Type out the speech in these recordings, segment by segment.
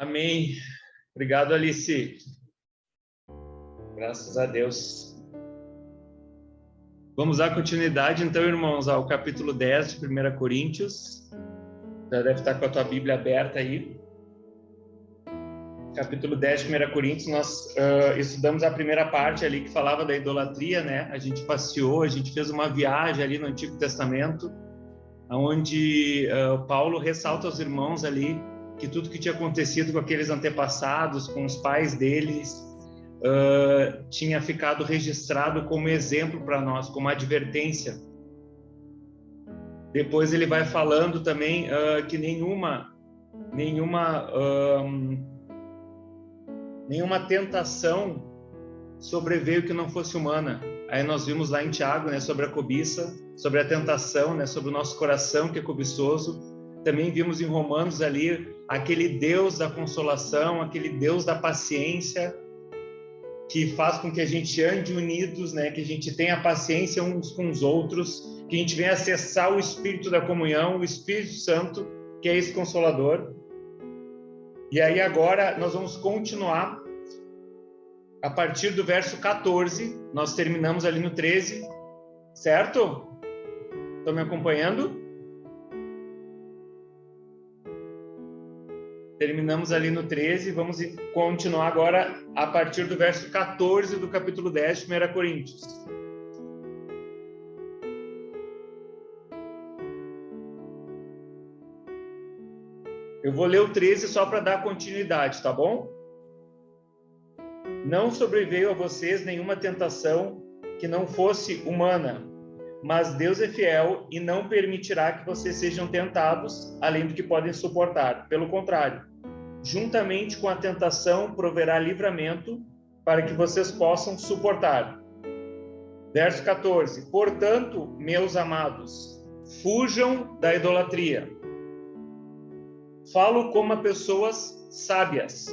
Amém. Obrigado, Alice. Graças a Deus. Vamos dar continuidade, então, irmãos, ao capítulo 10 de 1 Coríntios. Já deve estar com a tua Bíblia aberta aí. Capítulo 10 de 1 Coríntios, nós estudamos a primeira parte ali que falava da idolatria, né? A gente passeou, a gente fez uma viagem ali no Antigo Testamento, onde Paulo ressalta aos irmãos ali que tudo que tinha acontecido com aqueles antepassados, com os pais deles, tinha ficado registrado como exemplo para nós, como advertência. Depois ele vai falando também que nenhuma tentação sobreveio que não fosse humana. Aí nós vimos lá em Tiago, né, sobre a cobiça, sobre a tentação, né, sobre o nosso coração que é cobiçoso. Também vimos em Romanos ali aquele Deus da consolação, aquele Deus da paciência, que faz com que a gente ande unidos, né, que a gente tenha paciência uns com os outros, que a gente venha acessar o Espírito da comunhão, o Espírito Santo, que é esse Consolador. E aí agora nós vamos continuar a partir do verso 14, nós terminamos ali no 13, certo? Estão me acompanhando? Terminamos ali no 13, vamos continuar agora a partir do verso 14 do capítulo 10 de 1 Coríntios. Eu vou ler o 13 só para dar continuidade, tá bom? Não sobreveio a vocês nenhuma tentação que não fosse humana, mas Deus é fiel e não permitirá que vocês sejam tentados além do que podem suportar. Pelo contrário, juntamente com a tentação proverá livramento para que vocês possam suportar. Verso 14. Portanto, meus amados, fujam da idolatria. Falo como a pessoas sábias.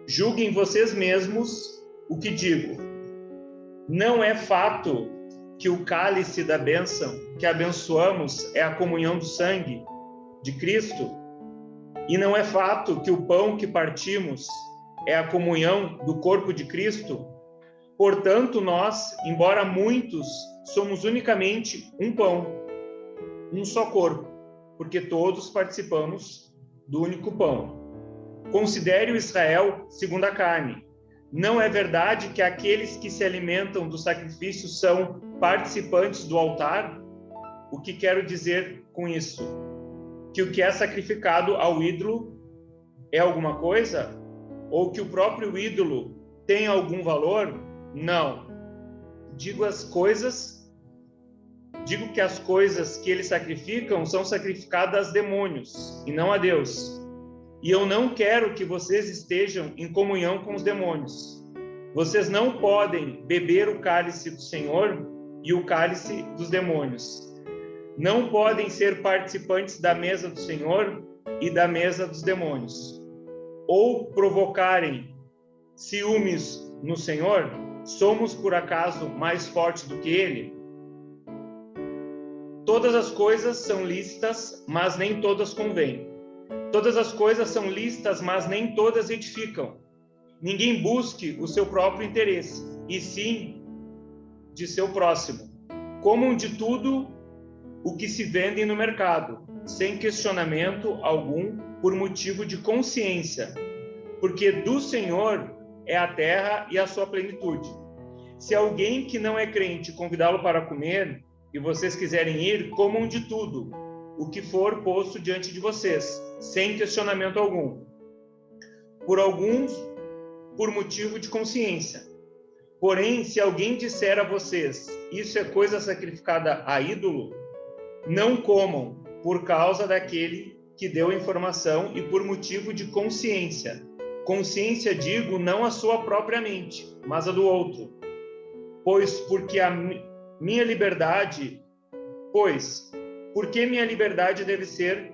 Julguem vocês mesmos o que digo. Não é fato que o cálice da bênção que abençoamos é a comunhão do sangue de Cristo? E não é fato que o pão que partimos é a comunhão do corpo de Cristo? Portanto, nós, embora muitos, somos unicamente um pão, um só corpo, porque todos participamos do único pão. Considere o Israel segundo a carne. Não é verdade que aqueles que se alimentam do sacrifício são participantes do altar? O que quero dizer com isso? Que o que é sacrificado ao ídolo é alguma coisa? Ou que o próprio ídolo tem algum valor? Não. Digo que as coisas que eles sacrificam são sacrificadas a demônios e não a Deus. E eu não quero que vocês estejam em comunhão com os demônios. Vocês não podem beber o cálice do Senhor e o cálice dos demônios. Não podem ser participantes da mesa do Senhor e da mesa dos demônios. Ou provocarem ciúmes no Senhor, somos por acaso mais fortes do que Ele? Todas as coisas são lícitas, mas nem todas convêm. Todas as coisas são lícitas, mas nem todas edificam. Ninguém busque o seu próprio interesse, e sim de seu próximo. Comam de tudo o que se vende no mercado, sem questionamento algum, por motivo de consciência, porque do Senhor é a terra e a sua plenitude. Se alguém que não é crente convidá-lo para comer, e vocês quiserem ir, comam de tudo o que for posto diante de vocês, sem questionamento algum. Por alguns, por motivo de consciência. Porém, se alguém disser a vocês, isso é coisa sacrificada a ídolo, não comam por causa daquele que deu a informação e por motivo de consciência. Consciência, digo, não a sua própria mente, mas a do outro. Porque minha liberdade deve ser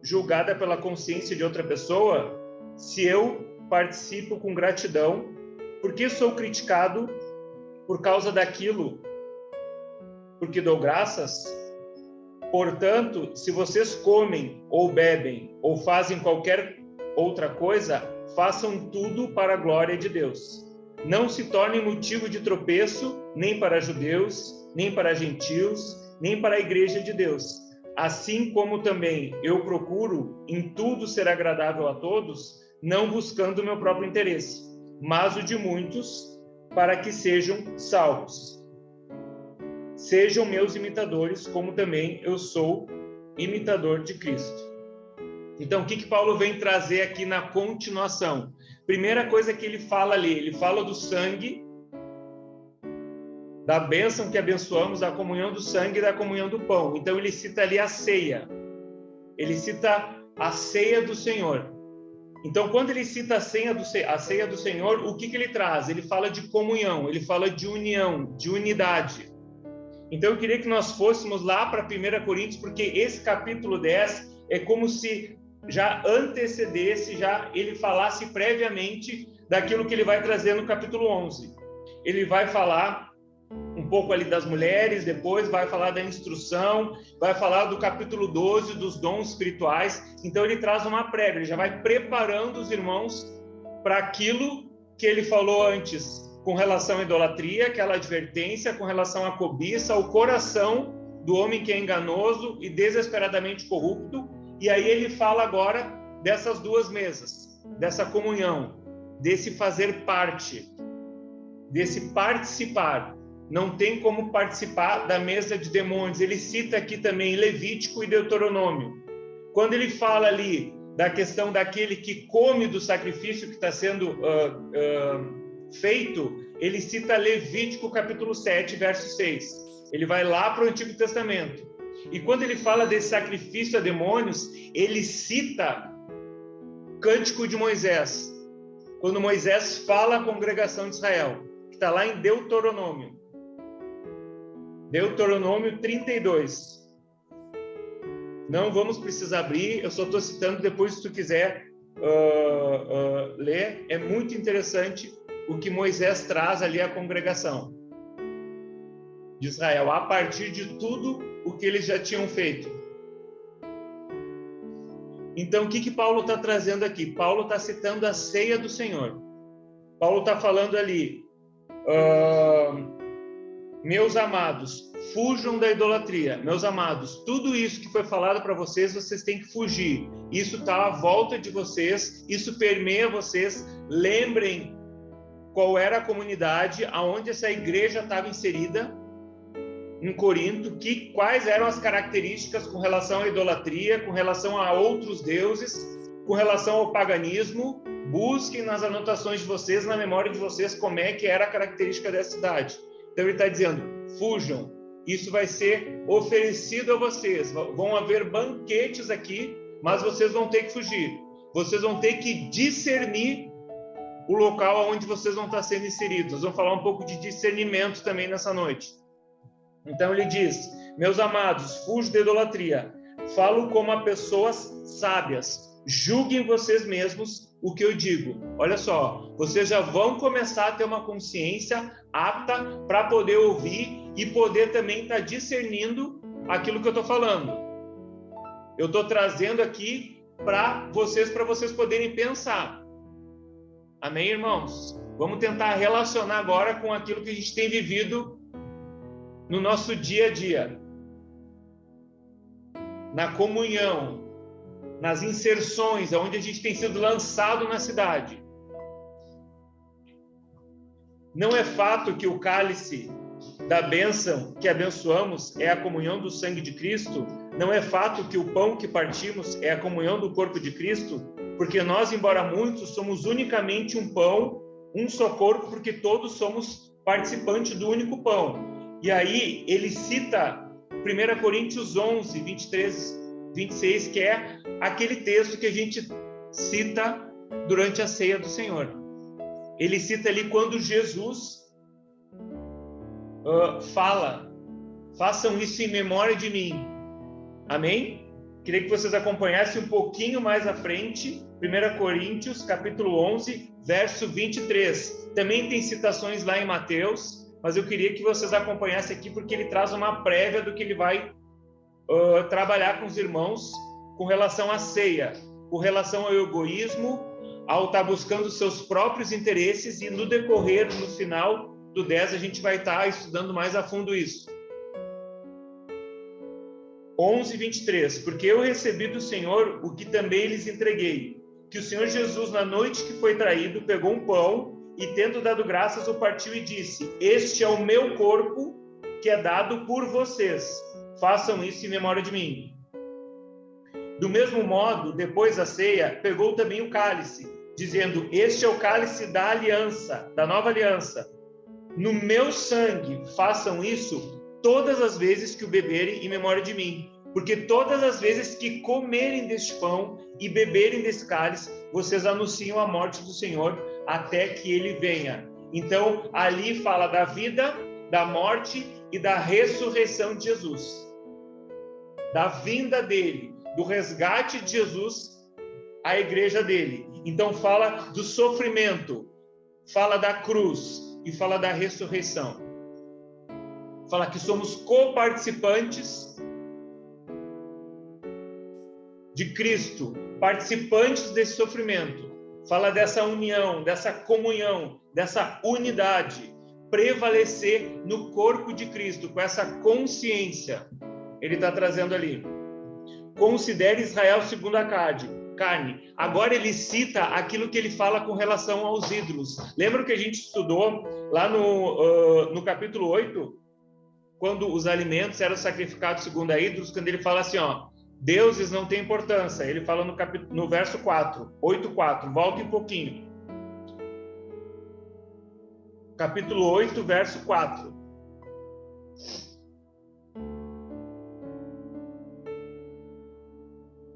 julgada pela consciência de outra pessoa, se eu participo com gratidão? Por que sou criticado por causa daquilo porque dou graças? Portanto, se vocês comem ou bebem ou fazem qualquer outra coisa, façam tudo para a glória de Deus. Não se tornem motivo de tropeço, nem para judeus, nem para gentios, nem para a igreja de Deus. Assim como também eu procuro em tudo ser agradável a todos, não buscando o meu próprio interesse, mas o de muitos, para que sejam salvos. Sejam meus imitadores, como também eu sou imitador de Cristo. Então, o que Paulo vem trazer aqui na continuação? Primeira coisa que ele fala ali, ele fala do sangue, da bênção que abençoamos, da comunhão do sangue e da comunhão do pão. Então, ele cita ali a ceia. Ele cita a ceia do Senhor. Então, quando ele cita a ceia do Senhor, o que ele traz? Ele fala de comunhão, ele fala de união, de unidade. Então, eu queria que nós fôssemos lá para 1 Coríntios, porque esse capítulo 10 é como se já antecedesse, já ele falasse previamente daquilo que ele vai trazer no capítulo 11. Ele vai falar um pouco ali das mulheres, depois vai falar da instrução, vai falar do capítulo 12, dos dons espirituais. Então ele traz uma prévia, ele já vai preparando os irmãos para aquilo que ele falou antes, com relação à idolatria, aquela advertência, com relação à cobiça, ao coração do homem que é enganoso e desesperadamente corrupto. E aí ele fala agora dessas duas mesas, dessa comunhão, desse fazer parte, desse participar. Não tem como participar da mesa de demônios. Ele cita aqui também Levítico e Deuteronômio. Quando ele fala ali da questão daquele que come do sacrifício que está sendo feito, ele cita Levítico capítulo 7, verso 6. Ele vai lá para o Antigo Testamento. E quando ele fala desse sacrifício a demônios, ele cita Cântico de Moisés. Quando Moisés fala à congregação de Israel, que está lá em Deuteronômio. Deuteronômio 32. Não vamos precisar abrir, eu só estou citando, depois se tu quiser ler. É muito interessante o que Moisés traz ali à congregação de Israel, a partir de tudo o que eles já tinham feito. Então, o que Paulo está trazendo aqui? Paulo está citando a ceia do Senhor. Paulo está falando ali, meus amados, fujam da idolatria. Meus amados, tudo isso que foi falado para vocês, vocês têm que fugir. Isso está à volta de vocês, isso permeia vocês. Lembrem qual era a comunidade, aonde essa igreja estava inserida, em Corinto, quais eram as características com relação à idolatria, com relação a outros deuses, com relação ao paganismo. Busquem nas anotações de vocês, na memória de vocês, como é que era a característica dessa cidade. Então ele está dizendo, fujam, isso vai ser oferecido a vocês, vão haver banquetes aqui, mas vocês vão ter que fugir, vocês vão ter que discernir o local onde vocês vão estar sendo inseridos. Nós vamos falar um pouco de discernimento também nessa noite. Então ele diz, meus amados, fujam da idolatria, falo como a pessoas sábias, julguem vocês mesmos o que eu digo. Olha só, vocês já vão começar a ter uma consciência apta para poder ouvir e poder também estar discernindo aquilo que eu estou falando. Eu estou trazendo aqui para vocês poderem pensar. Amém, irmãos? Vamos tentar relacionar agora com aquilo que a gente tem vivido no nosso dia a dia, na comunhão, nas inserções, onde a gente tem sido lançado na cidade. Não é fato que o cálice da bênção que abençoamos é a comunhão do sangue de Cristo? Não é fato que o pão que partimos é a comunhão do corpo de Cristo? Porque nós, embora muitos, somos unicamente um pão, um só corpo, porque todos somos participantes do único pão. E aí ele cita 1 Coríntios 11, 23, 26, que é aquele texto que a gente cita durante a ceia do Senhor. Ele cita ali quando Jesus fala, façam isso em memória de mim. Amém? Queria que vocês acompanhassem um pouquinho mais à frente, 1 Coríntios, capítulo 11, verso 23. Também tem citações lá em Mateus, mas eu queria que vocês acompanhassem aqui, porque ele traz uma prévia do que ele vai trabalhar com os irmãos com relação à ceia. com relação ao egoísmo, ao estar buscando seus próprios interesses, e no decorrer, no final do 10, a gente vai estar estudando mais a fundo isso. 11:23, porque eu recebi do Senhor o que também lhes entreguei, que o Senhor Jesus, na noite que foi traído, pegou um pão e, tendo dado graças, o partiu e disse: este é o meu corpo, que é dado por vocês. Façam isso em memória de mim. Do mesmo modo, depois da ceia, pegou também o cálice, dizendo: este é o cálice da aliança, da nova aliança. No meu sangue, façam isso todas as vezes que o beberem em memória de mim. Porque todas as vezes que comerem deste pão e beberem desse cálice, vocês anunciam a morte do Senhor até que ele venha. Então, ali fala da vida, da morte e da ressurreição de Jesus. Da vinda dele, do resgate de Jesus à igreja dele. Então, fala do sofrimento, fala da cruz e fala da ressurreição. Fala que somos coparticipantes de Cristo, participantes desse sofrimento. Fala dessa união, dessa comunhão, dessa unidade, prevalecer no corpo de Cristo, com essa consciência. Ele está trazendo ali. Considere Israel segundo a carne. Agora ele cita aquilo que ele fala com relação aos ídolos. Lembra que a gente estudou lá no capítulo 8? Quando os alimentos eram sacrificados segundo a ídolos, quando ele fala assim, ó, deuses não têm importância. Ele fala no verso 4, 8:4. Volta um pouquinho. Capítulo 8, verso 4.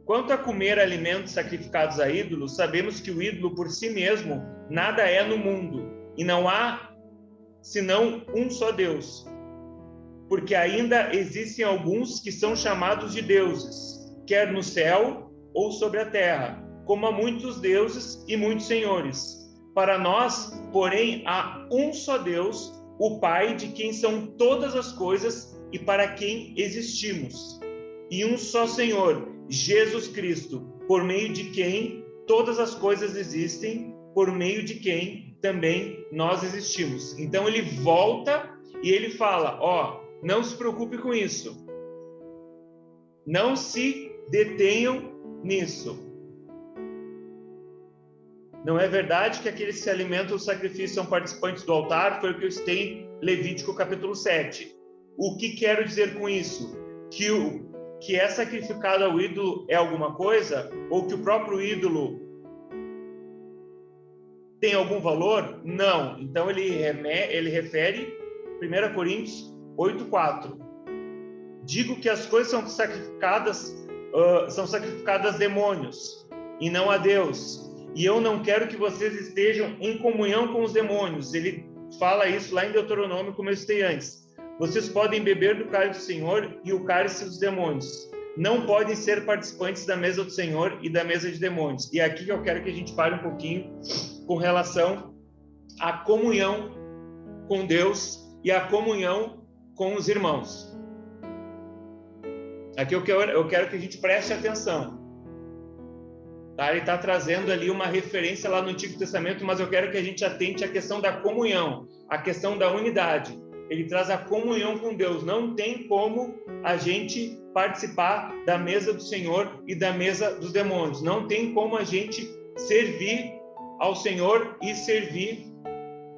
Quanto a comer alimentos sacrificados a ídolos, sabemos que o ídolo por si mesmo nada é no mundo, e não há senão um só Deus. Porque ainda existem alguns que são chamados de deuses, quer no céu ou sobre a terra, como há muitos deuses e muitos senhores. Para nós, porém, há um só Deus, o Pai, de quem são todas as coisas e para quem existimos. E um só Senhor, Jesus Cristo, por meio de quem todas as coisas existem, por meio de quem também nós existimos. Então ele volta e ele fala, ó, não se preocupe com isso. Não se detenham nisso. Não é verdade que aqueles que se alimentam do sacrifício são participantes do altar? Foi o que eu citei em Levítico capítulo 7. O que quero dizer com isso? Que é sacrificado ao ídolo é alguma coisa? Ou que o próprio ídolo tem algum valor? Não. Então ele refere 1 Coríntios 8:4. Digo que as coisas são sacrificadas demônios e não a Deus. E eu não quero que vocês estejam em comunhão com os demônios. Ele fala isso lá em Deuteronômio, como eu citei antes. Vocês podem beber do cálice do Senhor e o cálice dos demônios. Não podem ser participantes da mesa do Senhor e da mesa de demônios. E é aqui que eu quero que a gente fale um pouquinho com relação à comunhão com Deus e à comunhão com os irmãos. Aqui eu quero que a gente preste atenção. Tá? Ele está trazendo ali uma referência lá no Antigo Testamento, mas eu quero que a gente atente à questão da comunhão, à questão da unidade. Ele traz a comunhão com Deus. Não tem como a gente participar da mesa do Senhor e da mesa dos demônios. Não tem como a gente servir ao Senhor e servir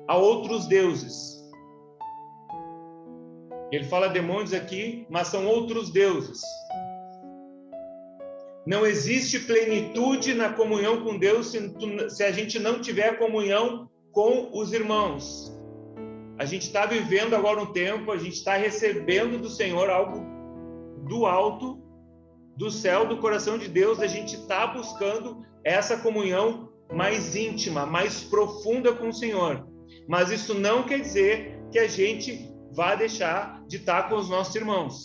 a outros deuses. Ele fala demônios aqui, mas são outros deuses. Não existe plenitude na comunhão com Deus se a gente não tiver comunhão com os irmãos. A gente está vivendo agora um tempo, a gente está recebendo do Senhor algo do alto, do céu, do coração de Deus. A gente está buscando essa comunhão mais íntima, mais profunda com o Senhor. Mas isso não quer dizer que a gente vá deixar de estar com os nossos irmãos.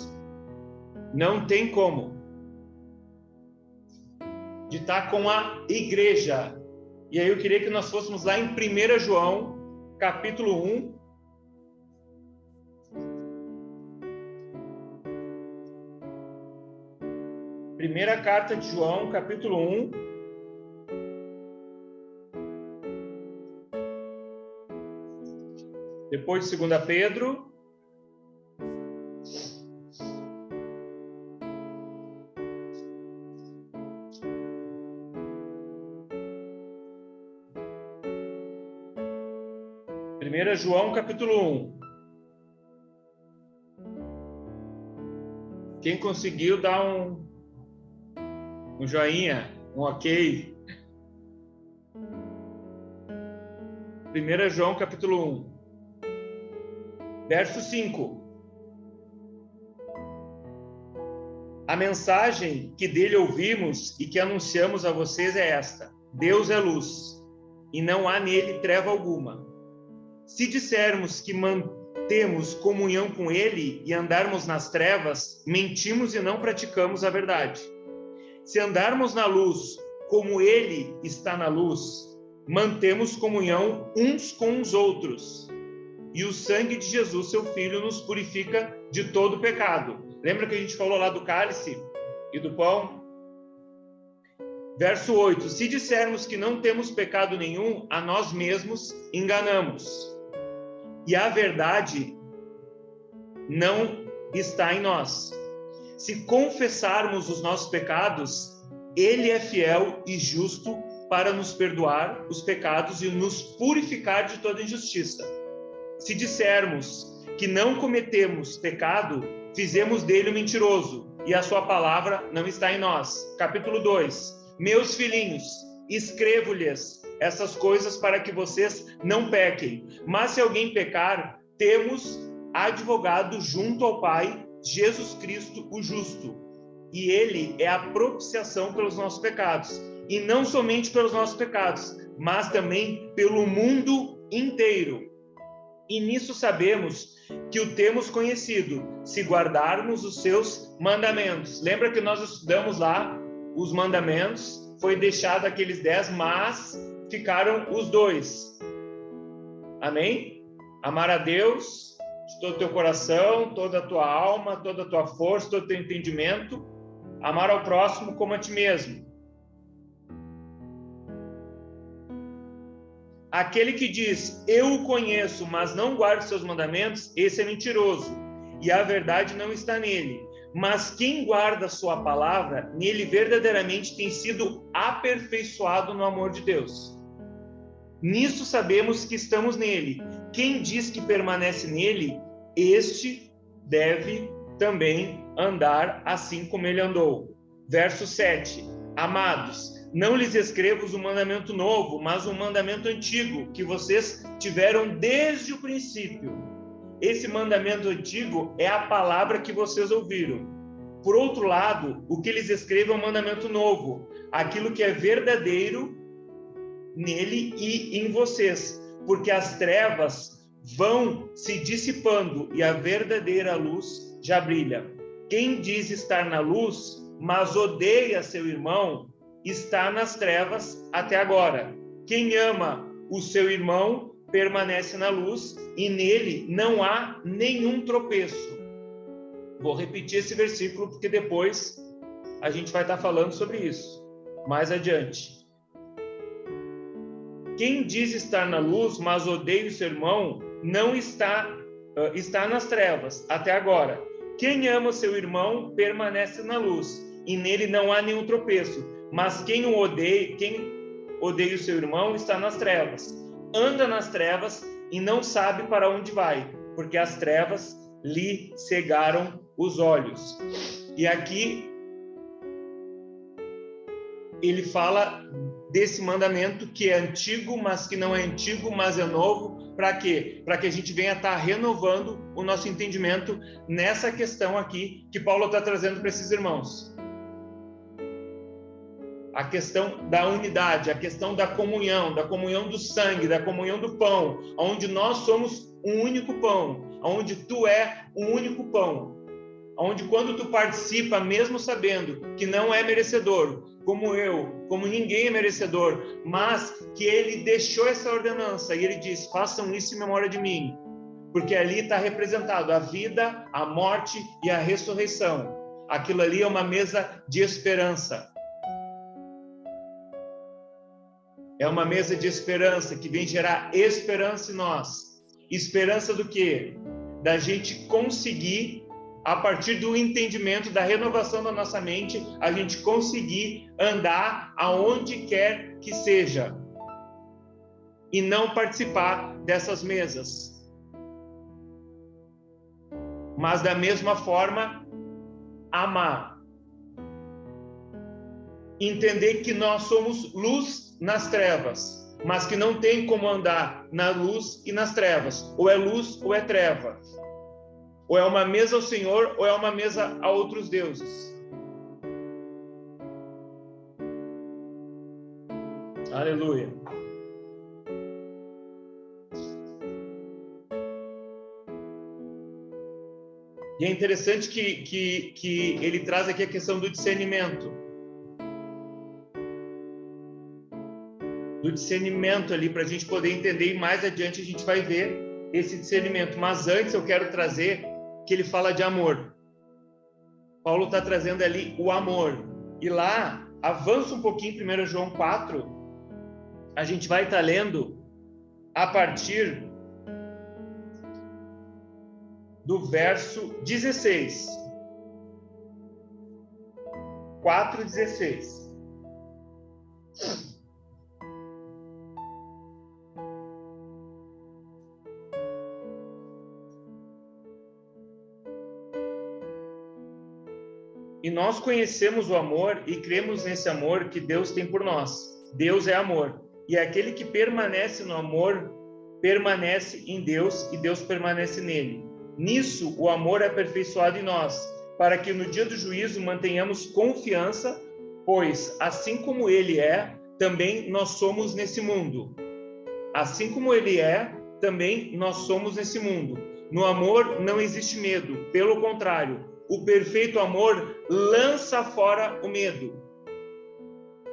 Não tem como. De estar com a igreja. E aí eu queria que nós fôssemos lá em 1 João, capítulo 1. Primeira carta de João, capítulo 1, Depois de 2 Pedro. Primeira João, capítulo 1. Quem conseguiu, dá um joinha, um ok. 1 João, capítulo 1, verso 5. A mensagem que dele ouvimos e que anunciamos a vocês é esta: Deus é luz, e não há nele treva alguma. Se dissermos que mantemos comunhão com ele e andarmos nas trevas, mentimos e não praticamos a verdade. Se andarmos na luz, como ele está na luz, mantemos comunhão uns com os outros. E o sangue de Jesus, seu Filho, nos purifica de todo pecado. Lembra que a gente falou lá do cálice e do pão? Verso 8. Se dissermos que não temos pecado nenhum, a nós mesmos enganamos. E a verdade não está em nós. Se confessarmos os nossos pecados, ele é fiel e justo para nos perdoar os pecados e nos purificar de toda injustiça. Se dissermos que não cometemos pecado, fizemos dele o mentiroso, e a sua palavra não está em nós. Capítulo 2. Meus filhinhos, escrevo-lhes essas coisas para que vocês não pequem. Mas se alguém pecar, temos advogado junto ao Pai, Jesus Cristo, o justo. E ele é a propiciação pelos nossos pecados. E não somente pelos nossos pecados, mas também pelo mundo inteiro. E nisso sabemos que o temos conhecido, se guardarmos os seus mandamentos. Lembra que nós estudamos lá os mandamentos? Foi deixado aqueles 10, mas ficaram os 2. Amém? Amar a Deus de todo o teu coração, toda a tua alma, toda a tua força, todo o teu entendimento. Amar ao próximo como a ti mesmo. Aquele que diz, eu o conheço, mas não guarda os seus mandamentos, esse é mentiroso, e a verdade não está nele. Mas quem guarda a sua palavra, nele verdadeiramente tem sido aperfeiçoado no amor de Deus. Nisso sabemos que estamos nele. Quem diz que permanece nele, este deve também andar assim como ele andou. Verso 7. Amados, não lhes escrevo um mandamento novo, mas um mandamento antigo, que vocês tiveram desde o princípio. Esse mandamento antigo é a palavra que vocês ouviram. Por outro lado, o que lhes escrevo é um mandamento novo, aquilo que é verdadeiro nele e em vocês, porque as trevas vão se dissipando e a verdadeira luz já brilha. Quem diz estar na luz, mas odeia seu irmão, está nas trevas até agora. Quem ama o seu irmão permanece na luz e nele não há nenhum tropeço. Vou repetir esse versículo porque depois a gente vai estar falando sobre isso mais adiante. Quem diz estar na luz, mas odeia o seu irmão, não está nas trevas até agora. Quem ama o seu irmão permanece na luz e nele não há nenhum tropeço. Mas quem odeia o seu irmão está nas trevas. Anda nas trevas e não sabe para onde vai, porque as trevas lhe cegaram os olhos. E aqui ele fala desse mandamento que é antigo, mas que não é antigo, mas é novo. Para quê? Para que a gente venha estar renovando o nosso entendimento nessa questão aqui que Paulo está trazendo para esses irmãos. A questão da unidade, a questão da comunhão do sangue, da comunhão do pão, onde nós somos um único pão, onde tu é um único pão, onde quando tu participa, mesmo sabendo que não é merecedor, como eu, como ninguém é merecedor, mas que ele deixou essa ordenança e ele diz, façam isso em memória de mim, porque ali está representado a vida, a morte e a ressurreição. Aquilo ali é uma mesa de esperança. É uma mesa de esperança que vem gerar esperança em nós. Esperança do quê? Da gente conseguir, a partir do entendimento, da renovação da nossa mente, a gente conseguir andar aonde quer que seja e não participar dessas mesas. Mas da mesma forma, amar. Entender que nós somos luz nas trevas, mas que não tem como andar na luz e nas trevas. Ou é luz ou é treva. Ou é uma mesa ao Senhor, ou é uma mesa a outros deuses. Aleluia. E é interessante que ele traz aqui a questão do discernimento. Do discernimento ali, para a gente poder entender, e mais adiante a gente vai ver esse discernimento. Mas antes eu quero trazer que ele fala de amor. Paulo está trazendo ali o amor. E lá, avança um pouquinho, 1 João 4, a gente vai estar lendo a partir do verso 16. 4:16. E nós conhecemos o amor e cremos nesse amor que Deus tem por nós. Deus é amor. E aquele que permanece no amor, permanece em Deus e Deus permanece nele. Nisso, o amor é aperfeiçoado em nós, para que no dia do juízo mantenhamos confiança, pois, assim como ele é, também nós somos nesse mundo. Assim como ele é, também nós somos nesse mundo. No amor não existe medo, pelo contrário, o perfeito amor lança fora o medo,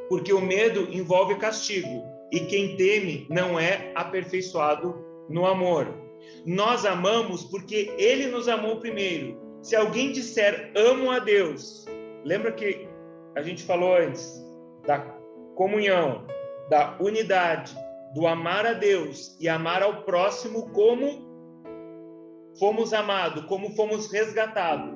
porque o medo envolve castigo, e quem teme não é aperfeiçoado no amor. Nós amamos porque ele nos amou primeiro. Se alguém disser amo a Deus, lembra que a gente falou antes da comunhão, da unidade, do amar a Deus e amar ao próximo como fomos amados, como fomos resgatados.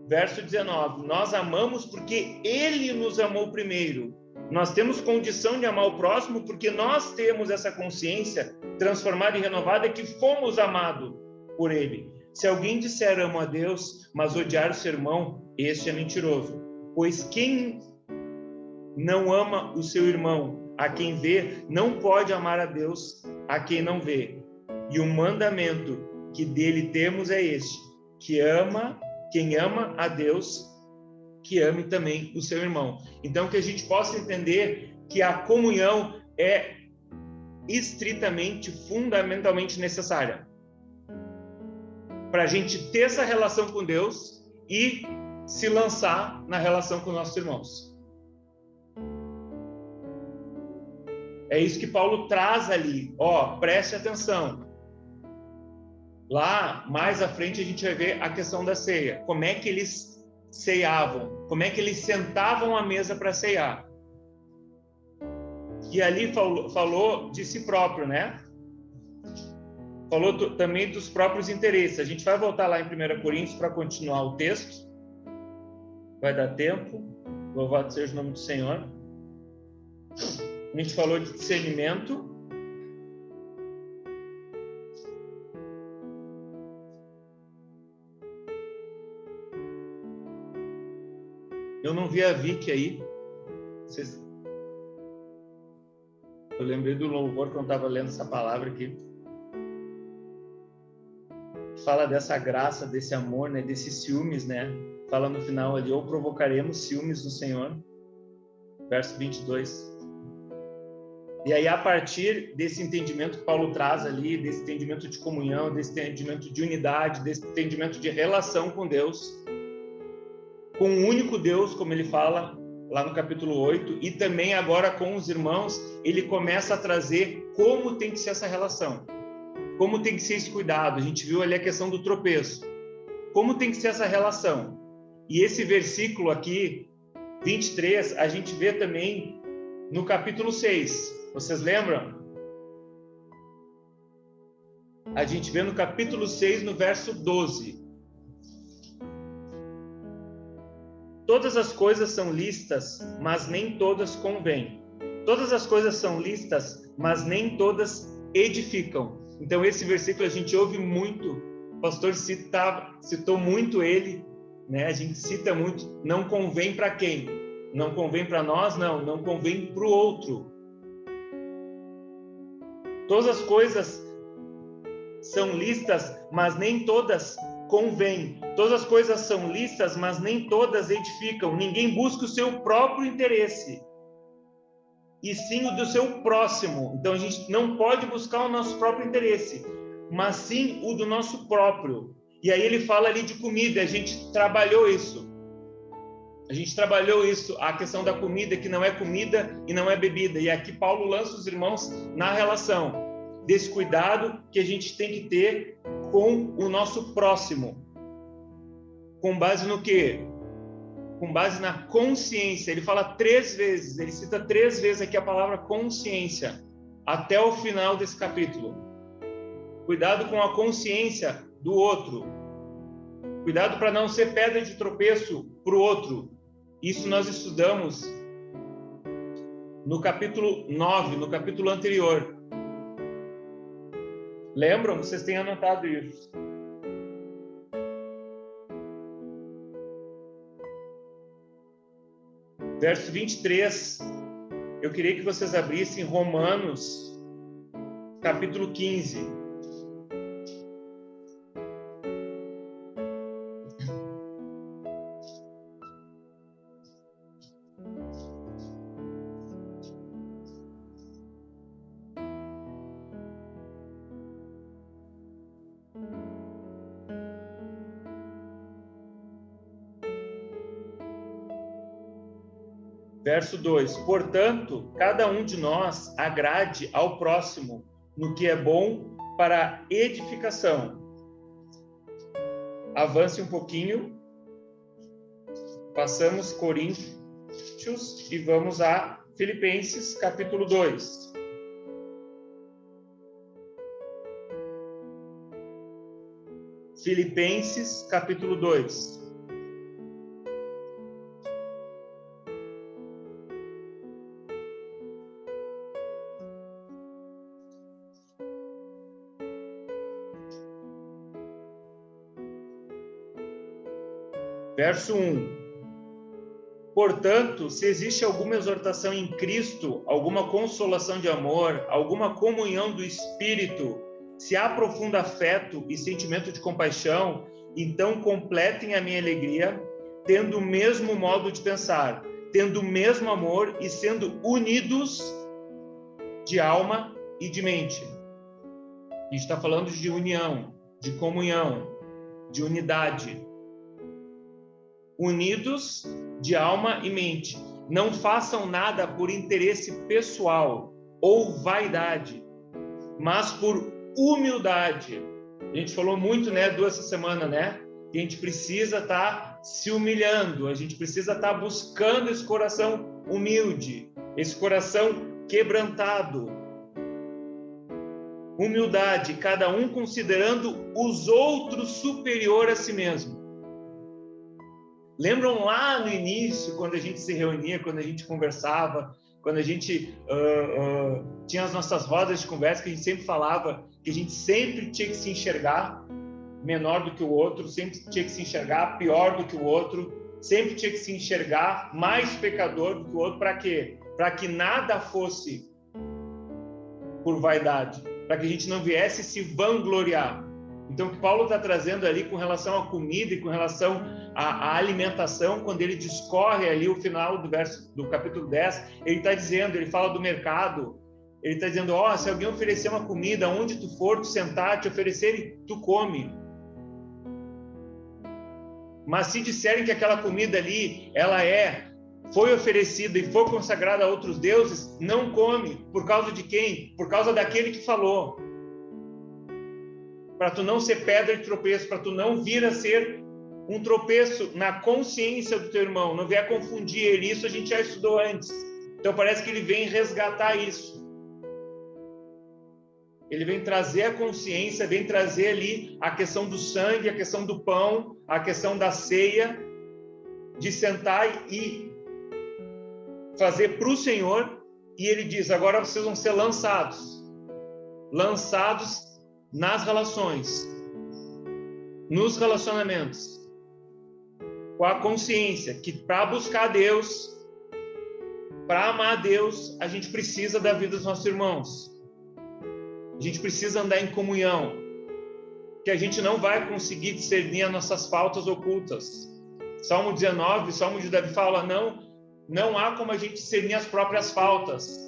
Verso 19, nós amamos porque ele nos amou primeiro. Nós temos condição de amar o próximo porque nós temos essa consciência transformada e renovada que fomos amados por ele. Se alguém disser amo a Deus, mas odiar o seu irmão, este é mentiroso. Pois quem não ama o seu irmão, a quem vê, não pode amar a Deus, a quem não vê. E o mandamento que dele temos é este, quem ama a Deus, que ame também o seu irmão. Então, que a gente possa entender que a comunhão é estritamente, fundamentalmente necessária para a gente ter essa relação com Deus e se lançar na relação com nossos irmãos. É isso que Paulo traz ali. Preste atenção. Lá, mais à frente, a gente vai ver a questão da ceia. Como é que eles ceiavam? Como é que eles sentavam à mesa para ceiar? E ali falou de si próprio, né? Falou também dos próprios interesses. A gente vai voltar lá em 1 Coríntios para continuar o texto. Vai dar tempo. Louvado seja o nome do Senhor. A gente falou de discernimento. Eu não vi a Vicky aí. Eu lembrei do louvor quando estava lendo essa palavra aqui. Fala dessa graça, desse amor, né? Desses ciúmes, né? Fala no final ali, ou provocaremos ciúmes no Senhor. Verso 22. E aí, a partir desse entendimento que Paulo traz ali, desse entendimento de comunhão, desse entendimento de unidade, desse entendimento de relação com Deus, com um único Deus, como ele fala lá no capítulo 8, e também agora com os irmãos, ele começa a trazer como tem que ser essa relação, como tem que ser esse cuidado. A gente viu ali a questão do tropeço, como tem que ser essa relação. E esse versículo aqui, 23, a gente vê também no capítulo 6. Vocês lembram? a gente vê no capítulo 6, no verso 12. Todas as coisas são lícitas, mas nem todas convêm. Todas as coisas são lícitas, mas nem todas edificam. Então esse versículo a gente ouve muito, o pastor citou muito ele, né? A gente cita muito, não convém para quem? Não convém para nós? Não convém para o outro. Todas as coisas são lícitas, mas nem todas convém. Todas as coisas são lícitas, mas nem todas edificam. Ninguém busca o seu próprio interesse, e sim o do seu próximo. Então a gente não pode buscar o nosso próprio interesse, mas sim o do nosso próprio. E aí ele fala ali de comida, a gente trabalhou isso. A questão da comida, que não é comida e não é bebida. E aqui Paulo lança os irmãos na relação desse cuidado que a gente tem que ter com o nosso próximo. Com base no quê? Com base na consciência. Ele fala 3 vezes, ele cita 3 vezes aqui a palavra consciência, até o final desse capítulo. Cuidado com a consciência do outro. Cuidado para não ser pedra de tropeço para o outro. Isso nós estudamos no capítulo 9, no capítulo anterior. Lembram? Vocês têm anotado isso. Verso 23. Eu queria que vocês abrissem Romanos, capítulo 15. Verso 2: portanto, cada um de nós agrade ao próximo no que é bom para a edificação. Avance um pouquinho, passamos Coríntios e vamos a Filipenses, capítulo 2. Filipenses, capítulo 2. Verso 1. Portanto, se existe alguma exortação em Cristo, alguma consolação de amor, alguma comunhão do Espírito, se há profundo afeto e sentimento de compaixão, então completem a minha alegria, tendo o mesmo modo de pensar, tendo o mesmo amor e sendo unidos de alma e de mente. A gente está falando de união, de comunhão, de unidade. Unidos de alma e mente. Não façam nada por interesse pessoal ou vaidade, mas por humildade. A gente falou muito, né, essa semana, né? Que a gente precisa estar se humilhando, a gente precisa estar buscando esse coração humilde, esse coração quebrantado. Humildade, cada um considerando os outros superior a si mesmo. Lembram lá no início, quando a gente se reunia, quando a gente conversava, quando a gente tinha as nossas rodas de conversa, que a gente sempre falava que a gente sempre tinha que se enxergar menor do que o outro, sempre tinha que se enxergar pior do que o outro, sempre tinha que se enxergar mais pecador do que o outro. Para quê? Para que nada fosse por vaidade, para que a gente não viesse se vangloriar. Então, o que Paulo está trazendo ali com relação à comida e com relação à alimentação, quando ele discorre ali o final do capítulo 10, ele está dizendo, ele fala do mercado, ele está dizendo, se alguém oferecer uma comida, onde tu for, tu sentar, te oferecerem, tu come. Mas se disserem que aquela comida ali, foi oferecida e foi consagrada a outros deuses, não come. Por causa de quem? Por causa daquele que falou. Para tu não ser pedra de tropeço, para tu não vir a ser um tropeço na consciência do teu irmão, não vier a confundir ele. Isso a gente já estudou antes. Então parece que ele vem resgatar isso. ele vem trazer a consciência, vem trazer ali a questão do sangue, a questão do pão, a questão da ceia, de sentar e fazer para o Senhor, e ele diz, agora vocês vão ser lançados nas relações, nos relacionamentos, com a consciência que para buscar Deus, para amar a Deus, a gente precisa da vida dos nossos irmãos. A gente precisa andar em comunhão, que a gente não vai conseguir discernir as nossas faltas ocultas. Salmo 19, Salmo de Davi fala, não há como a gente discernir as próprias faltas.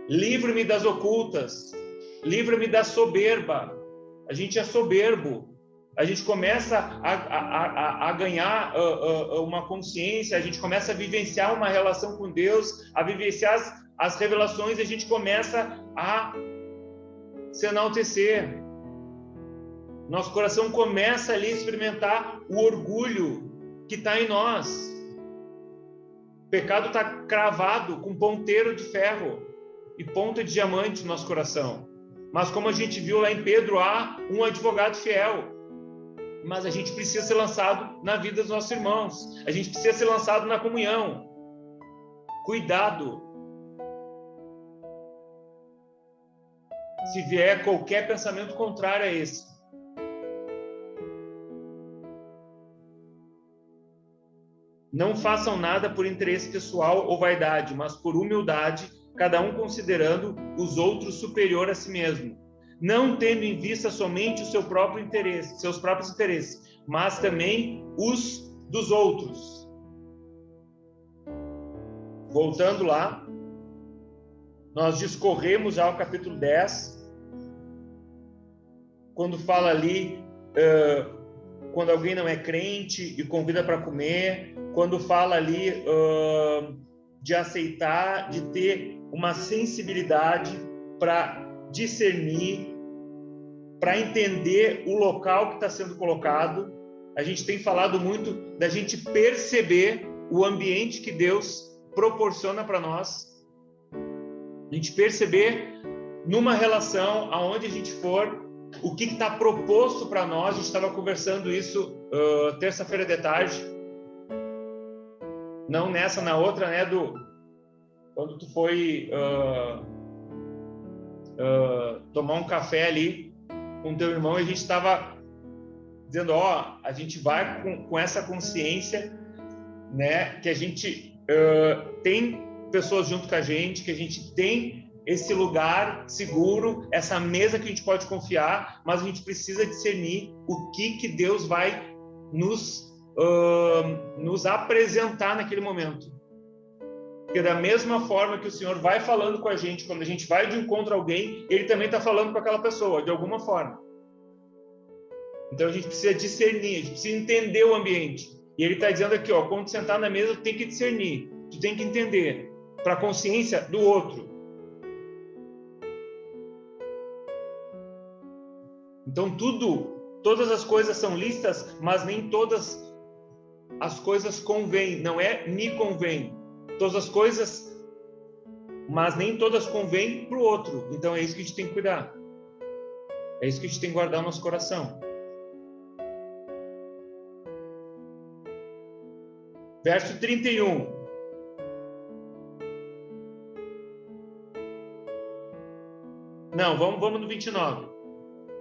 Livra-me das ocultas, livra-me da soberba. A gente é soberbo. A gente começa a ganhar uma consciência, a gente começa a vivenciar uma relação com Deus, a vivenciar as revelações, e a gente começa a se enaltecer. Nosso coração começa ali a experimentar o orgulho que está em nós. O pecado está cravado com ponteiro de ferro e ponta de diamante no nosso coração. Mas como a gente viu lá em Pedro, há um advogado fiel. Mas a gente precisa ser lançado na vida dos nossos irmãos. A gente precisa ser lançado na comunhão. Cuidado. Se vier qualquer pensamento contrário a esse. Não façam nada por interesse pessoal ou vaidade, mas por humildade, cada um considerando os outros superior a si mesmo. Não tendo em vista somente o seu próprio interesse, seus próprios interesses, mas também os dos outros. Voltando lá, nós discorremos já o capítulo 10, quando fala ali, quando alguém não é crente e convida para comer, quando fala ali de aceitar, de ter uma sensibilidade para discernir, para entender o local que está sendo colocado. A gente tem falado muito da gente perceber o ambiente que Deus proporciona para nós, a gente perceber numa relação, aonde a gente for, o que está proposto para nós. A gente estava conversando isso terça-feira de tarde, não nessa, na outra, né, quando tu foi tomar um café ali com teu irmão, e a gente estava dizendo, a gente vai com essa consciência, né, que a gente tem pessoas junto com a gente, que a gente tem esse lugar seguro, essa mesa que a gente pode confiar, mas a gente precisa discernir o que Deus vai nos apresentar naquele momento. Porque da mesma forma que o Senhor vai falando com a gente, quando a gente vai de encontro a alguém, Ele também está falando com aquela pessoa, de alguma forma. Então a gente precisa discernir, a gente precisa entender o ambiente. E Ele está dizendo aqui, quando tu sentar na mesa, tu tem que discernir, tu tem que entender, para a consciência do outro. Então todas as coisas são lícitas, mas nem todas as coisas convêm, não é me convém. Todas as coisas, mas nem todas convêm para o outro. Então é isso que a gente tem que cuidar. É isso que a gente tem que guardar no nosso coração. Verso 31. Não, vamos no 29.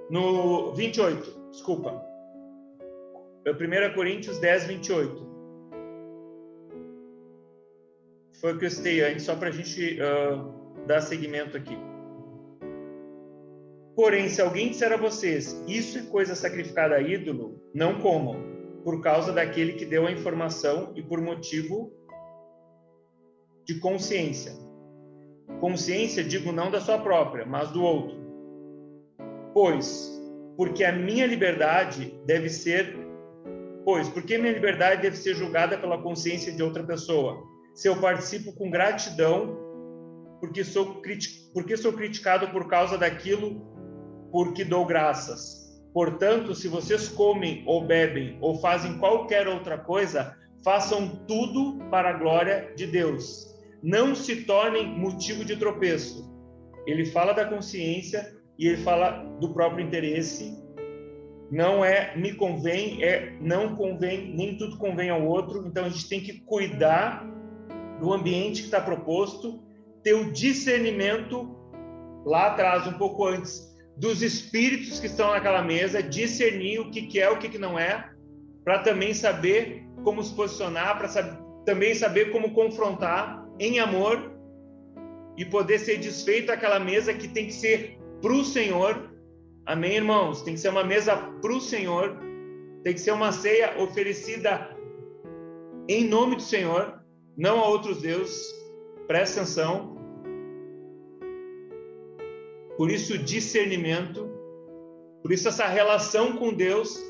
No 28, desculpa. 1 Coríntios 10, 28. Foi o que eu citei antes, só para a gente dar seguimento aqui. Porém, se alguém disser a vocês, isso é coisa sacrificada a ídolo, não comam, por causa daquele que deu a informação e por motivo de consciência. Consciência, digo, não da sua própria, mas do outro. Porque minha liberdade deve ser julgada pela consciência de outra pessoa. Se eu participo com gratidão, porque sou criticado por causa daquilo por que dou graças. Portanto, se vocês comem ou bebem ou fazem qualquer outra coisa, façam tudo para a glória de Deus. Não se tornem motivo de tropeço. Ele fala da consciência, e ele fala do próprio interesse. Não é me convém, é não convém, nem tudo convém ao outro. Então a gente tem que cuidar do ambiente que está proposto, ter o discernimento lá atrás, um pouco antes, dos espíritos que estão naquela mesa, discernir o que é, o que não é, para também saber como se posicionar, para também saber como confrontar em amor e poder ser desfeito aquela mesa que tem que ser para o Senhor. Amém, irmãos? Tem que ser uma mesa para o Senhor, tem que ser uma ceia oferecida em nome do Senhor, não a outros deuses. Presta atenção. Por isso, discernimento, por isso essa relação com Deus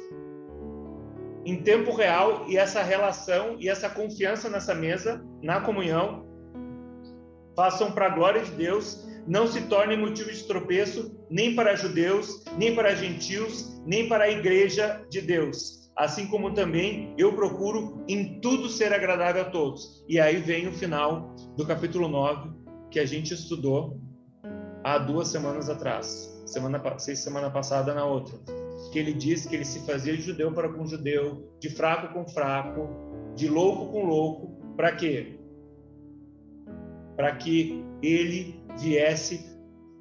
em tempo real, e essa relação e essa confiança nessa mesa, na comunhão, façam para a glória de Deus, não se tornem motivo de tropeço, nem para judeus, nem para gentios, nem para a igreja de Deus. Assim como também eu procuro em tudo ser agradável a todos. E aí vem o final do capítulo 9, que a gente estudou há 2 semanas atrás. Semana passada na outra. Que ele diz que ele se fazia de judeu para com judeu, de fraco com fraco, de louco com louco. Para quê? Para que ele viesse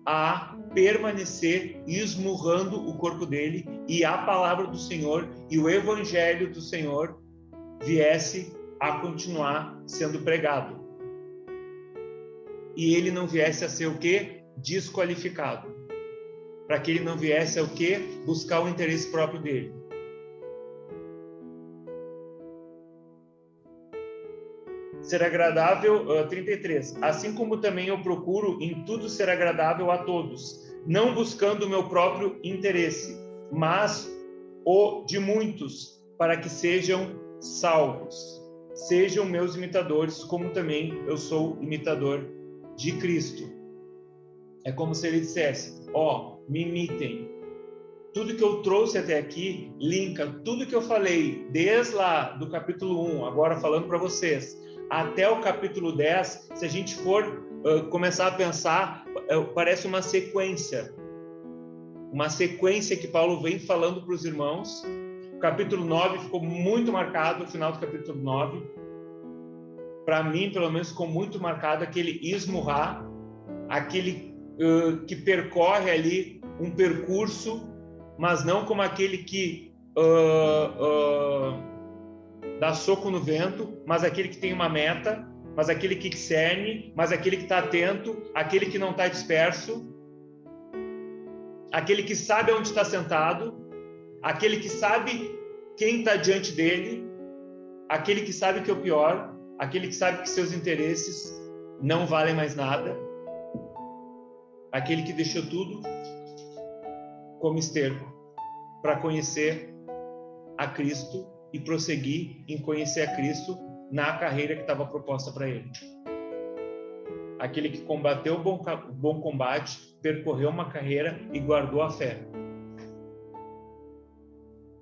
a permanecer esmurrando o corpo dele, e a palavra do Senhor e o evangelho do Senhor viesse a continuar sendo pregado. E ele não viesse a ser o quê? Desqualificado. Para que ele não viesse a o quê? Buscar o interesse próprio dele. Ser agradável, 33. Assim como também eu procuro em tudo ser agradável a todos, não buscando o meu próprio interesse, mas o de muitos, para que sejam salvos. Sejam meus imitadores, como também eu sou imitador de Cristo. É como se ele dissesse, me imitem. Tudo que eu trouxe até aqui, linka tudo que eu falei, desde lá do capítulo 1, agora falando para vocês, até o capítulo 10, se a gente for começar a pensar, parece uma sequência que Paulo vem falando para os irmãos. O capítulo 9 ficou muito marcado, o final do capítulo 9, para mim, pelo menos, ficou muito marcado aquele esmurrar, aquele que percorre ali um percurso, mas não como aquele que dá soco no vento, mas aquele que tem uma meta, mas aquele que discerne, mas aquele que está atento, aquele que não está disperso, aquele que sabe onde está sentado, aquele que sabe quem está diante dele, aquele que sabe que é o pior, aquele que sabe que seus interesses não valem mais nada, aquele que deixou tudo como esterco para conhecer a Cristo e prosseguir em conhecer a Cristo na carreira que estava proposta para ele. Aquele que combateu o bom combate, percorreu uma carreira e guardou a fé.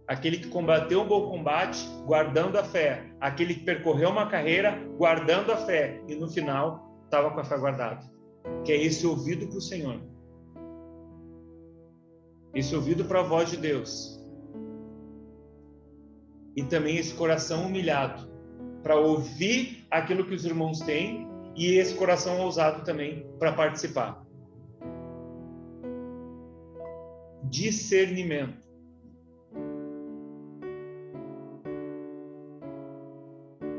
Aquele que combateu o bom combate, guardando a fé. Aquele que percorreu uma carreira, guardando a fé. E no final, estava com a fé guardada. Que é esse ouvido para o Senhor. Esse ouvido para a voz de Deus. E também esse coração humilhado, para ouvir aquilo que os irmãos têm, e esse coração ousado também para participar. Discernimento.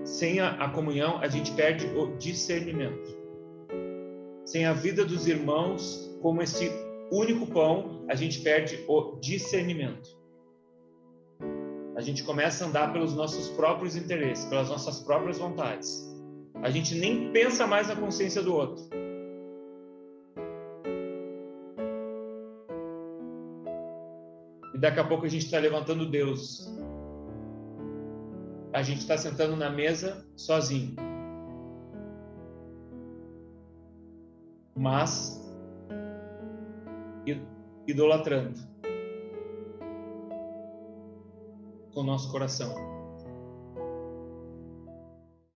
Sem a comunhão, a gente perde o discernimento. Sem a vida dos irmãos, como esse único pão, a gente perde o discernimento. A gente começa a andar pelos nossos próprios interesses, pelas nossas próprias vontades. A gente nem pensa mais na consciência do outro. E daqui a pouco a gente está levantando Deus. A gente está sentando na mesa sozinho. Mas idolatrando com o nosso coração.